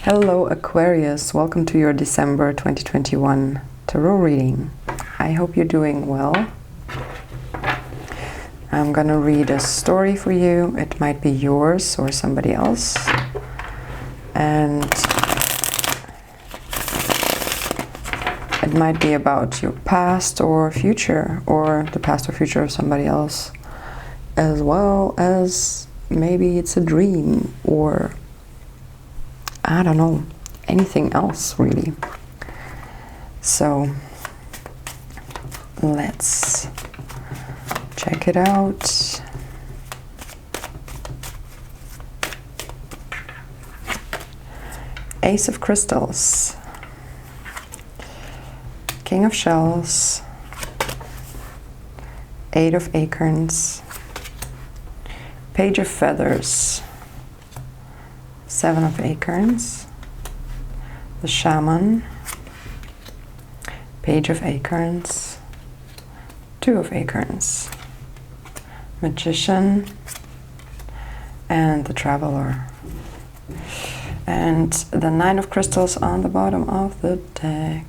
Hello Aquarius, welcome to your December 2021 tarot reading. I hope you're doing well. I'm gonna read a story for you. It might be yours or somebody else. And it might be about your past or future, or the past or future of somebody else, as well as maybe it's a dream, or I don't know, anything else really. So let's check it out. Ace of Crystals, King of Shells, Eight of Acorns, Page of Feathers, Seven of Acorns, the Shaman, Page of Acorns, Two of Acorns, Magician, and the Traveler. And the Nine of Crystals on the bottom of the deck.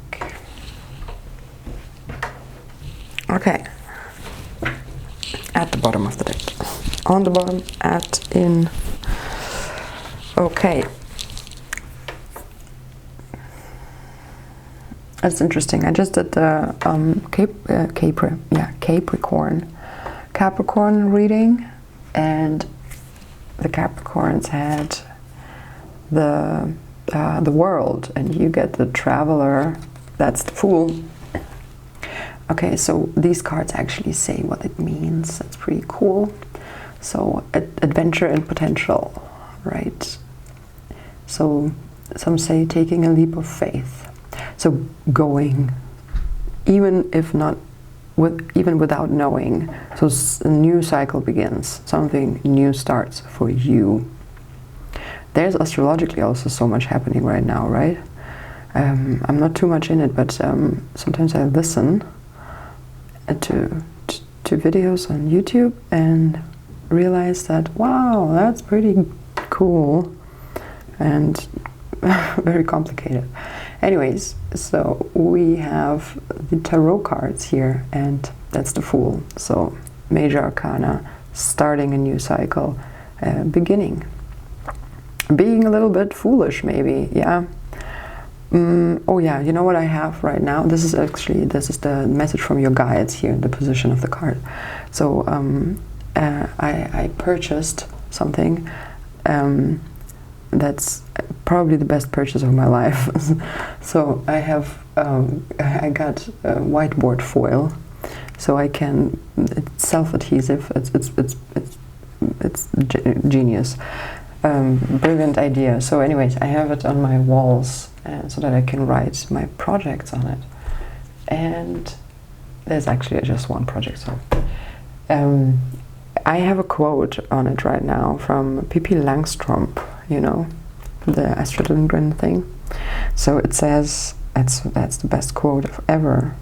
Okay. At the bottom of the deck. On the bottom, in. Okay. That's interesting. I just did the Capricorn reading, and the Capricorns had the World, and you get the Traveler. That's the Fool. Okay, so these cards actually say what it means. That's pretty cool. So adventure and potential, right? So some say taking a leap of faith. So going, even without knowing. So a new cycle begins. Something new starts for you. There's astrologically also so much happening right now, right? I'm not too much in it, but sometimes I listen to videos on YouTube and realize that, wow, that's pretty cool and very complicated. Anyways, so we have the tarot cards here, and that's the Fool. So major arcana, starting a new cycle, beginning. Being a little bit foolish, maybe, yeah. Oh yeah, you know what I have right now? This is the message from your guides here in the position of the card. So I purchased something that's probably the best purchase of my life. So I have I got whiteboard foil, so I can. It's self-adhesive. It's genius. Brilliant idea. So anyways, I have it on my walls so that I can write my projects on it. And there's actually just one project, so I have a quote on it right now from Pippi Langstrump, you know, the Astrid Lindgren thing. So it says, that's the best quote ever.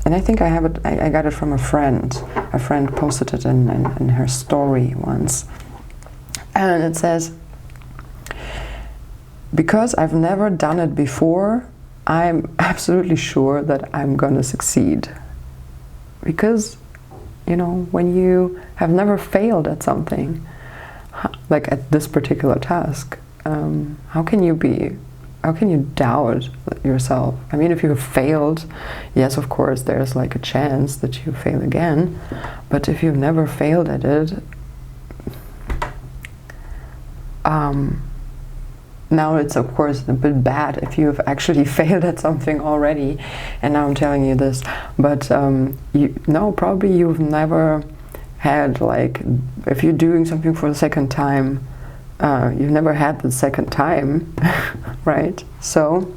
And I think I have it, I got it from a friend. A friend posted it in her story once. And it says, because I've never done it before, I'm absolutely sure that I'm gonna succeed. Because, you know, when you have never failed at something, like at this particular task, how can you doubt yourself? I mean, if you have failed, yes, of course, there's like a chance that you fail again. But if you've never failed at it, now it's of course a bit bad if you've actually failed at something already, and now I'm telling you this, but probably you've never had, like, if you're doing something for the second time, you've never had the second time, right? So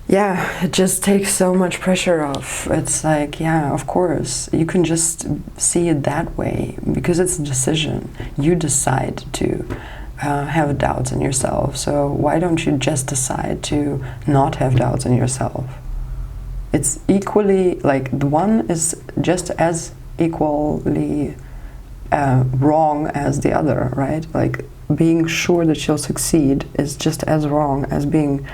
yeah, it just takes so much pressure off. It's like, yeah, of course, you can just see it that way because it's a decision. You decide to have doubts in yourself. So why don't you just decide to not have doubts in yourself? It's equally, like, the one is just as equally wrong as the other, right? Like, being sure that you'll succeed is just as wrong as having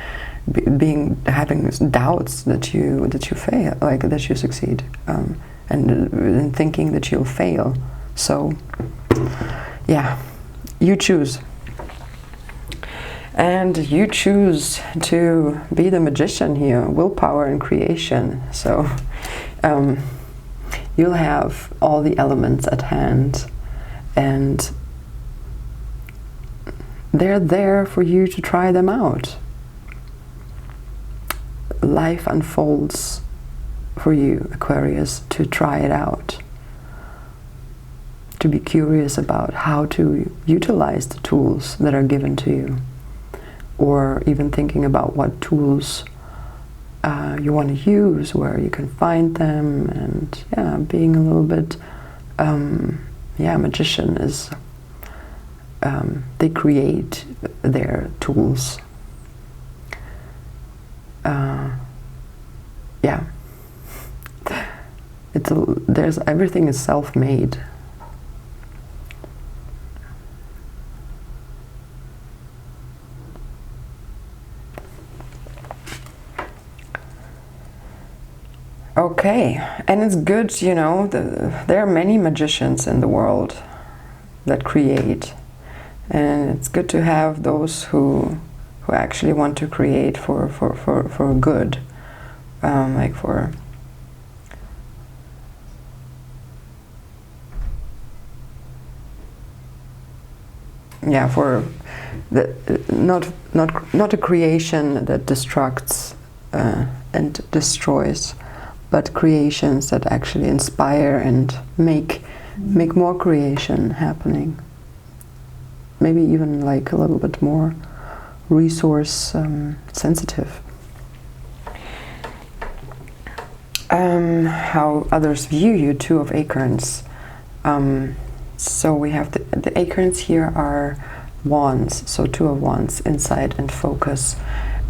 doubts that you fail, like that you succeed, and thinking that you'll fail. So yeah, you choose. And you choose to be the magician here, willpower and creation. So you'll have all the elements at hand, and they're there for you to try them out. Life unfolds for you, Aquarius, to try it out. To be curious about how to utilize the tools that are given to you. Or even thinking about what tools you want to use, where you can find them, and yeah, being a little bit, magician is, they create their tools. Everything is self-made. Okay, and it's good, you know, there are many magicians in the world that create, and it's good to have those who actually want to create for good, like for the not a creation that destructs and destroys, but creations that actually inspire and make more creation happening. Maybe even like a little bit more resource sensitive. How others view you, Two of Acorns. So we have the acorns here are wands, so Two of Wands, insight and focus.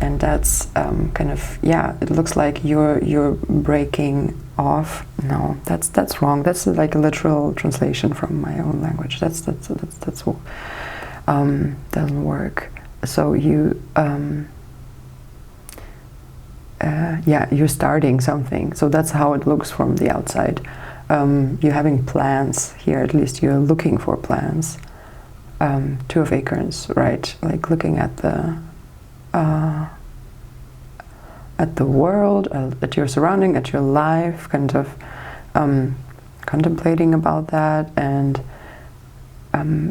And that's kind of, it looks like you're breaking off. No, that's wrong. That's like a literal translation from my own language. That's doesn't work. So you you're starting something. So that's how it looks from the outside. You're having plans here. At least you're looking for plans. Two of Acorns, right? Like looking at the world, at your surrounding, at your life, kind of contemplating about that and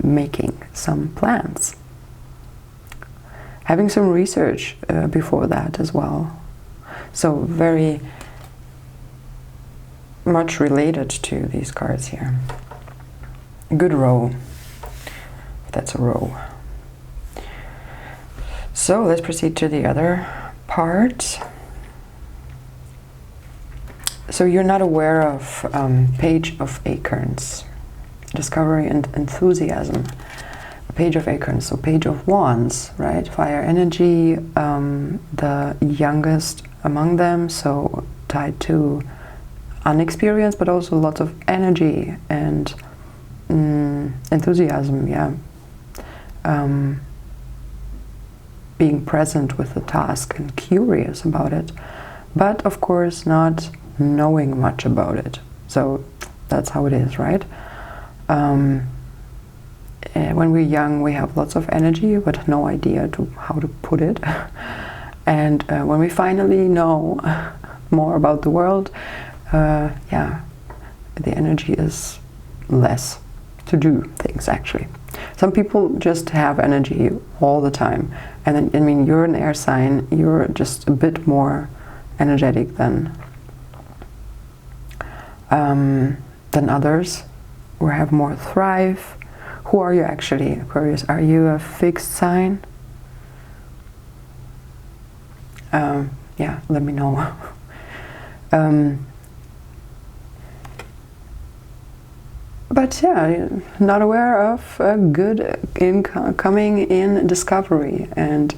making some plans. Having some research before that as well. So very much related to these cards here. A good row. That's a row. So let's proceed to the other part. So you're not aware of Page of Acorns, discovery and enthusiasm. Page of Acorns, so Page of Wands, right? Fire energy, the youngest among them, so tied to unexperienced, but also lots of energy and enthusiasm, being present with the task and curious about it, but of course not knowing much about it. So that's how it is, right? When we're young, we have lots of energy, but no idea how to put it. And when we finally know more about the world, the energy is less to do things, actually. Some people just have energy all the time. And then, I mean, you're an air sign, you're just a bit more energetic than others, who have more thrive. Who are you actually, Aquarius? Are you a fixed sign? Let me know. But not aware of a good coming in discovery, and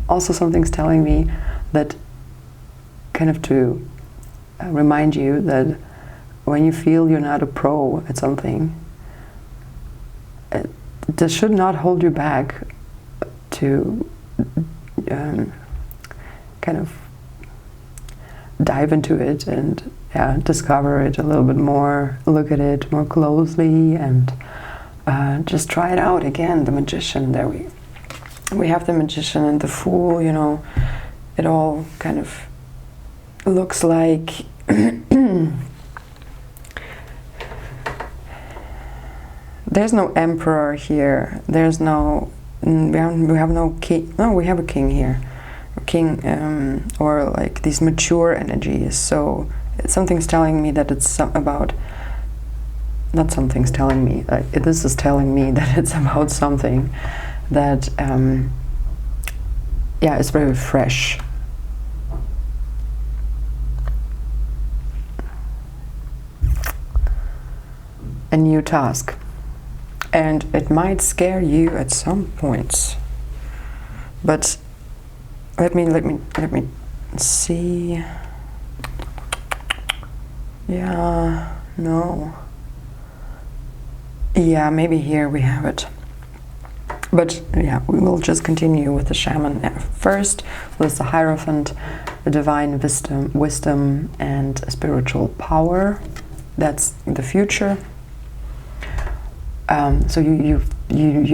also something's telling me that kind of to remind you that when you feel you're not a pro at something, this should not hold you back to kind of dive into it and discover it a little bit more, look at it more closely, and just try it out. Again, the Magician, there we have the Magician and the Fool, you know, it all kind of looks like there's no emperor here, there's no, we have no king, no, we have a king here, a king, or like these mature energies. So something's telling me that it's about, not something's telling me, this is telling me that it's about something that, yeah, it's very fresh. A new task. And it might scare you at some points, but let me see. Yeah, no. Yeah, maybe here we have it. But yeah, we will just continue with the Shaman. First was the Hierophant, the divine wisdom and spiritual power. That's the future. So you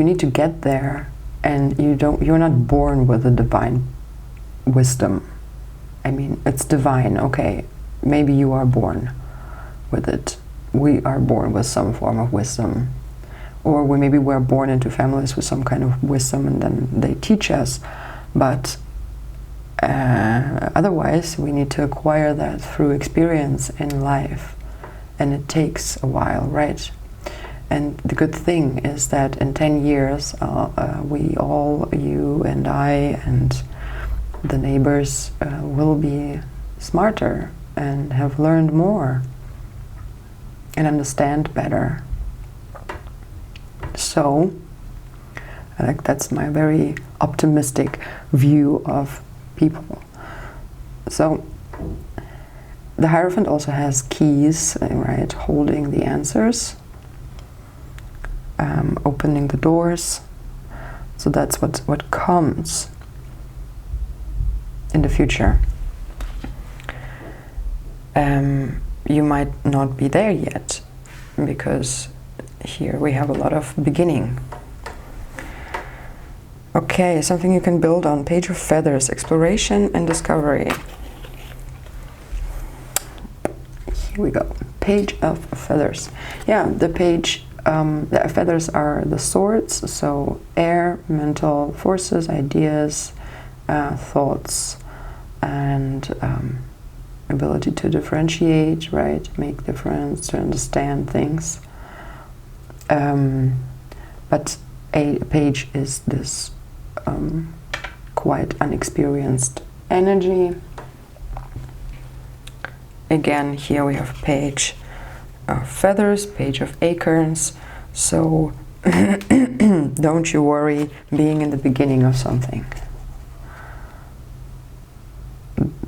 need to get there, and you're not born with a divine wisdom. I mean, it's divine, okay, maybe you are born with it. We are born with some form of wisdom, or maybe we're born into families with some kind of wisdom and then they teach us, but otherwise we need to acquire that through experience in life, and it takes a while, right? And the good thing is that in 10 years, we all, you and I and the neighbors, will be smarter and have learned more and understand better. So, that's my very optimistic view of people. So, the Hierophant also has keys, right, holding the answers. Opening the doors. So that's what comes in the future. You might not be there yet, because here we have a lot of beginning. Okay, something you can build on. Page of Feathers, exploration and discovery. Here we go. Page of Feathers. Yeah, the page. The feathers are the swords, so air, mental forces, ideas, thoughts, and ability to differentiate, right? Make difference, to understand things. But a page is this quite unexperienced energy. Again, here we have page of feathers, page of acorns. So don't you worry being in the beginning of something.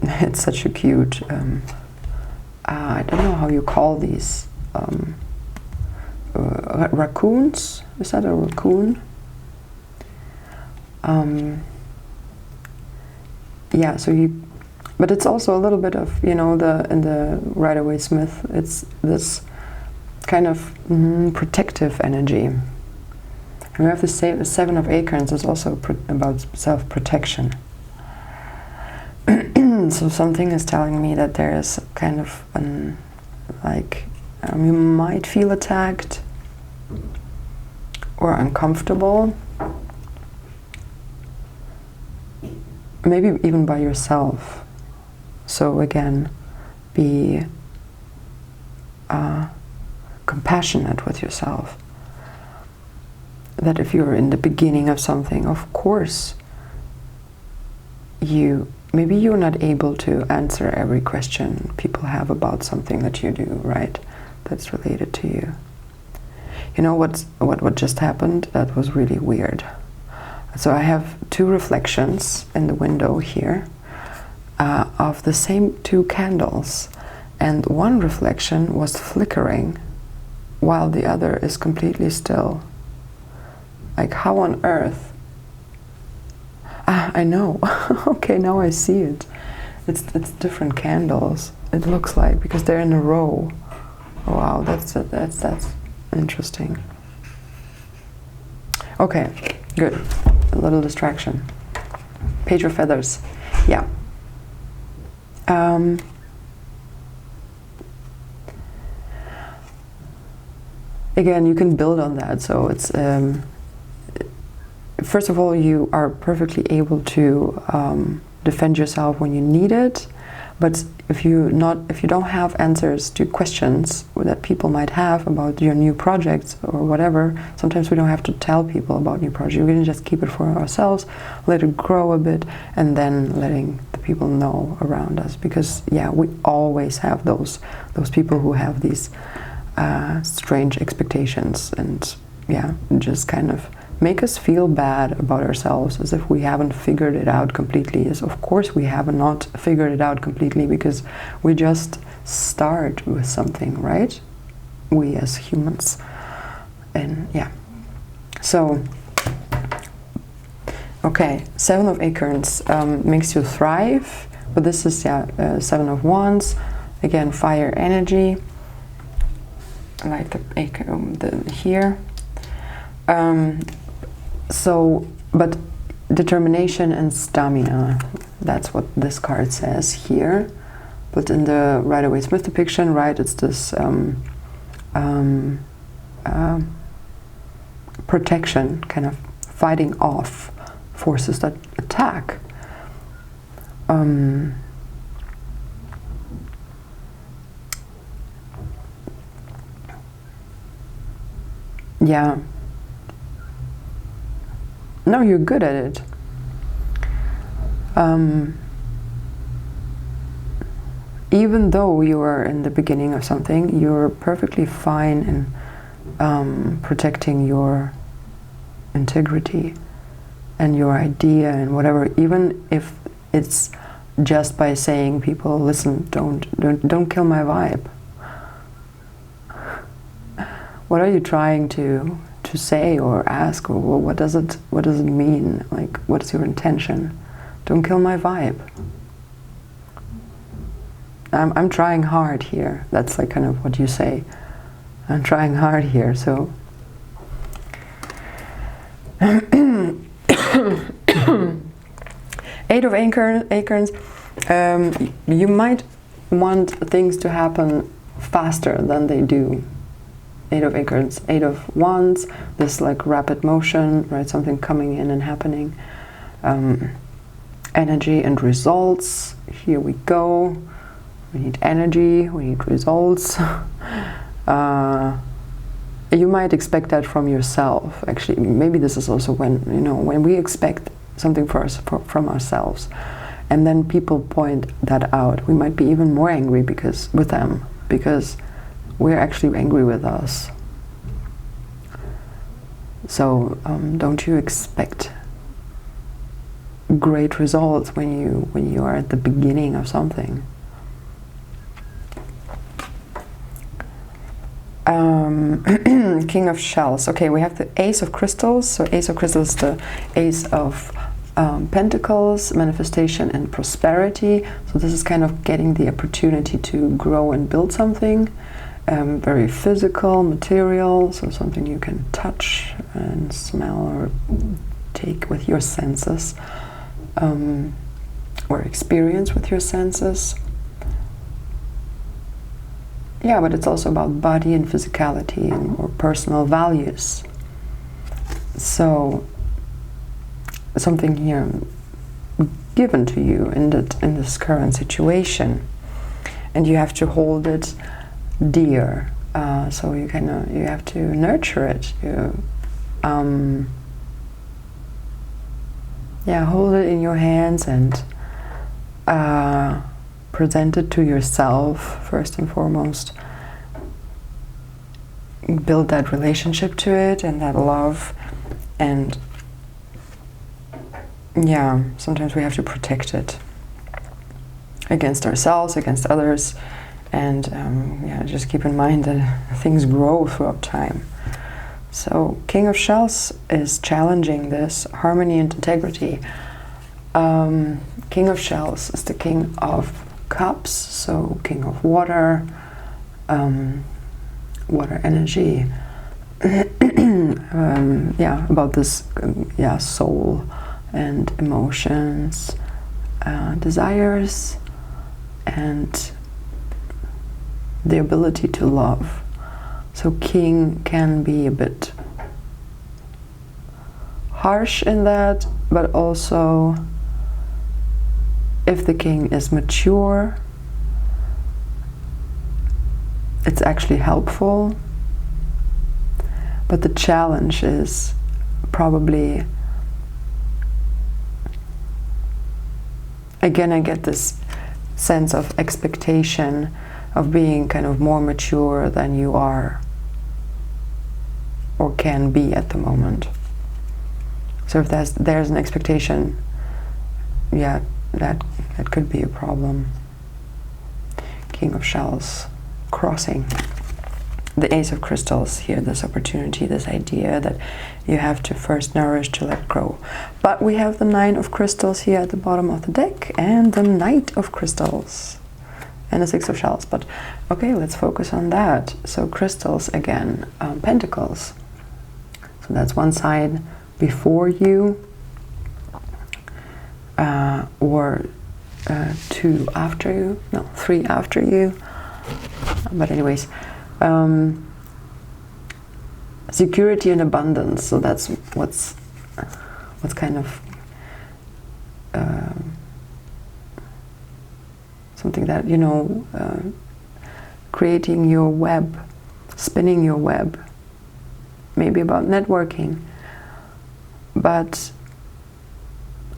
It's such a cute, I don't know how you call these, raccoons? Is that a raccoon? Yeah, so you, but it's also a little bit of, you know, in the Rider-Waite-Smith, it's this kind of protective energy. And we have the Seven of Acorns is also about self-protection. So something is telling me that there is kind of you might feel attacked or uncomfortable, maybe even by yourself. So again, be compassionate with yourself. That if you're in the beginning of something, of course, maybe you're not able to answer every question people have about something that you do, right? That's related to you. You know what just happened? That was really weird. So I have two reflections in the window here of the same two candles, and one reflection was flickering while the other is completely still. Like, how on earth? Ah, I know. Okay, now I see it. It's different candles. It looks like, because they're in a row. Oh, wow, that's interesting. Okay, good. A little distraction. Page of Feathers. Yeah. Again, you can build on that. So it's first of all, you are perfectly able to defend yourself when you need it. But if you don't have answers to questions that people might have about your new projects or whatever, sometimes we don't have to tell people about new projects. We can just keep it for ourselves, let it grow a bit, and then letting the people know around us. Because yeah, we always have those people who have these strange expectations, and yeah, just kind of make us feel bad about ourselves, as if we haven't figured it out completely. As of course we have not figured it out completely, because we just start with something, right? We as humans. And yeah, so okay, 7 of Acorns makes you thrive, but this is 7 of Wands, again fire energy. I like the here. So, but determination and stamina, that's what this card says here. But in the Rider-Waite-Smith depiction, right, it's this protection, kind of fighting off forces that attack. Yeah. No, you're good at it. Even though you are in the beginning of something, you're perfectly fine in protecting your integrity and your idea and whatever. Even if it's just by saying, people, listen, don't kill my vibe. What are you trying to say or ask, or what does it mean? Like, what's your intention? Don't kill my vibe. I'm trying hard here. That's like kind of what you say. I'm trying hard here. So 8 of Acorns. You might want things to happen faster than they do. 8 of Acorns, 8 of Wands, this like rapid motion, right? Something coming in and happening. Energy and results. Here we go. We need energy, we need results. You might expect that from yourself. Actually, maybe this is also when we expect something from ourselves, and then people point that out. We might be even more angry because we're actually angry with us. So don't you expect great results when you are at the beginning of something? King of Shells. Okay, we have the Ace of Crystals. So Ace of Crystals is the Ace of Pentacles, manifestation and prosperity. So this is kind of getting the opportunity to grow and build something. Very physical, material, so something you can touch and smell or take with your senses, or experience with your senses. Yeah, but it's also about body and physicality or personal values. So something here given to you in this current situation, and you have to hold it dear. So you have to nurture it. Hold it in your hands and present it to yourself first and foremost. Build that relationship to it and that love, and yeah, sometimes we have to protect it against ourselves, against others, and just keep in mind that things grow throughout time. So King of Shells is challenging this harmony and integrity. King of Shells is the King of Cups, so King of Water, water energy. Yeah, about this, yeah, soul and emotions, desires, and the ability to love. So King can be a bit harsh in that, but also if the King is mature, it's actually helpful. But the challenge is probably, again, I get this sense of expectation of being kind of more mature than you are or can be at the moment. So if there's an expectation, yeah, that could be a problem. King of Shells crossing. The Ace of Crystals here, this opportunity, this idea that you have to first nourish to let go. But we have the Nine of Crystals here at the bottom of the deck, and the Knight of Crystals, and the Six of Shells. But okay, let's focus on that. So crystals again, pentacles. So that's one side before you, or two after you, no, three after you. But anyways, security and abundance. So that's what's kind of something that, you know, creating your web, spinning your web, maybe about networking, but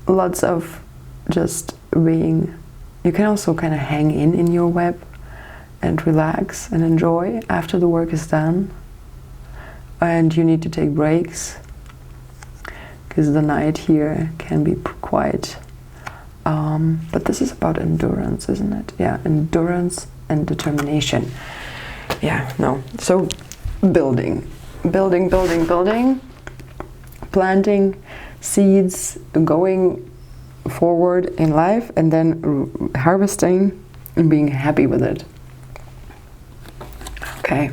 lots of just being, you can also kind of hang in your web and relax and enjoy after the work is done. And you need to take breaks because the night here can be quite, but this is about endurance, isn't it? Yeah, endurance and determination. Yeah, no, so building, planting seeds, going forward in life, and then harvesting and being happy with it. Okay.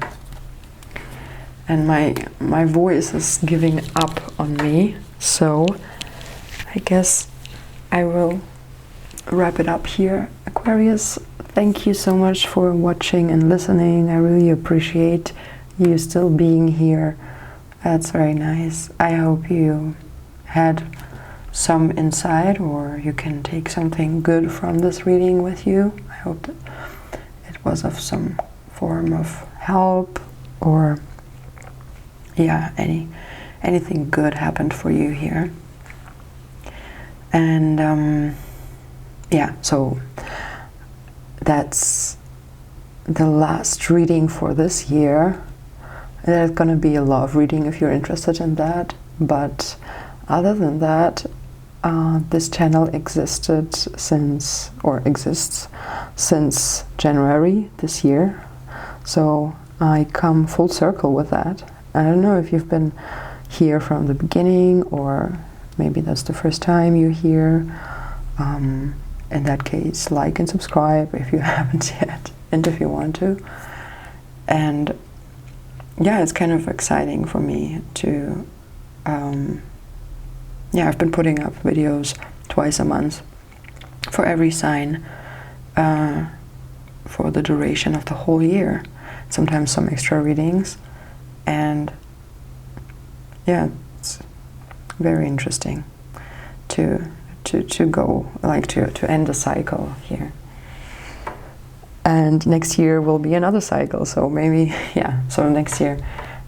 And my voice is giving up on me, so I guess I will wrap it up here. Aquarius, thank you so much for watching and listening. I really appreciate you still being here. That's very nice. I hope you had some insight, or you can take something good from this reading with you. I hope that it was of some form of help, or yeah, anything good happened for you here. And yeah, so that's the last reading for this year. There's gonna be a love reading if you're interested in that, but other than that, this channel exists since January this year, so I come full circle with that. I don't know if you've been here from the beginning, or maybe that's the first time you're here. In that case, like and subscribe if you haven't yet, and if you want to. And yeah, it's kind of exciting for me to, yeah, I've been putting up videos twice a month for every sign, for the duration of the whole year. Sometimes some extra readings, and yeah, it's very interesting to go, like to end the cycle here. And next year will be another cycle, so maybe, yeah, so next year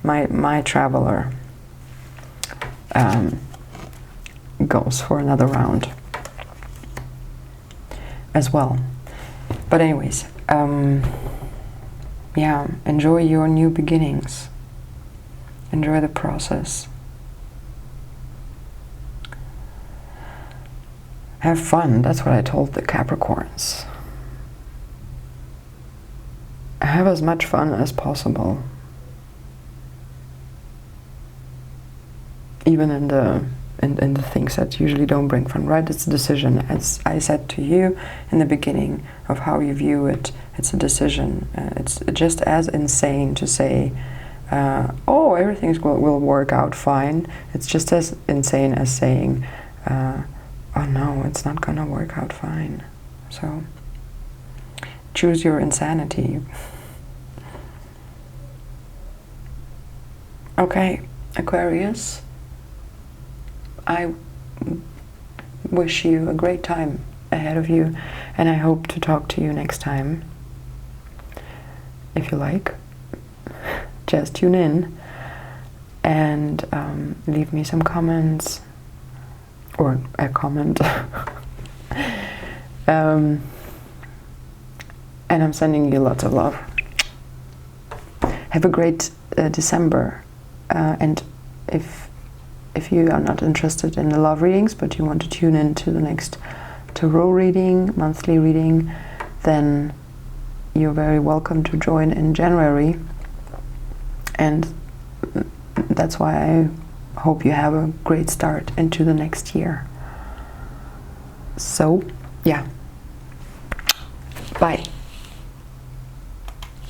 my traveler goes for another round as well. But anyways, yeah, enjoy your new beginnings. Enjoy the process. Have fun, that's what I told the Capricorns. Have as much fun as possible. even in the things that usually don't bring fun, right? It's a decision. As I said to you in the beginning of how you view it, it's a decision. It's just as insane to say, oh, everything will work out fine. It's just as insane as saying, oh no, it's not gonna work out fine. So choose your insanity. Okay, Aquarius, I wish you a great time ahead of you, and I hope to talk to you next time. If you like, just tune in and leave me some comments, or a comment. And I'm sending you lots of love. Have a great December. And if you are not interested in the love readings, but you want to tune in to the next tarot reading, monthly reading, then you're very welcome to join in January. And that's why I hope you have a great start into the next year. So, yeah. Bye.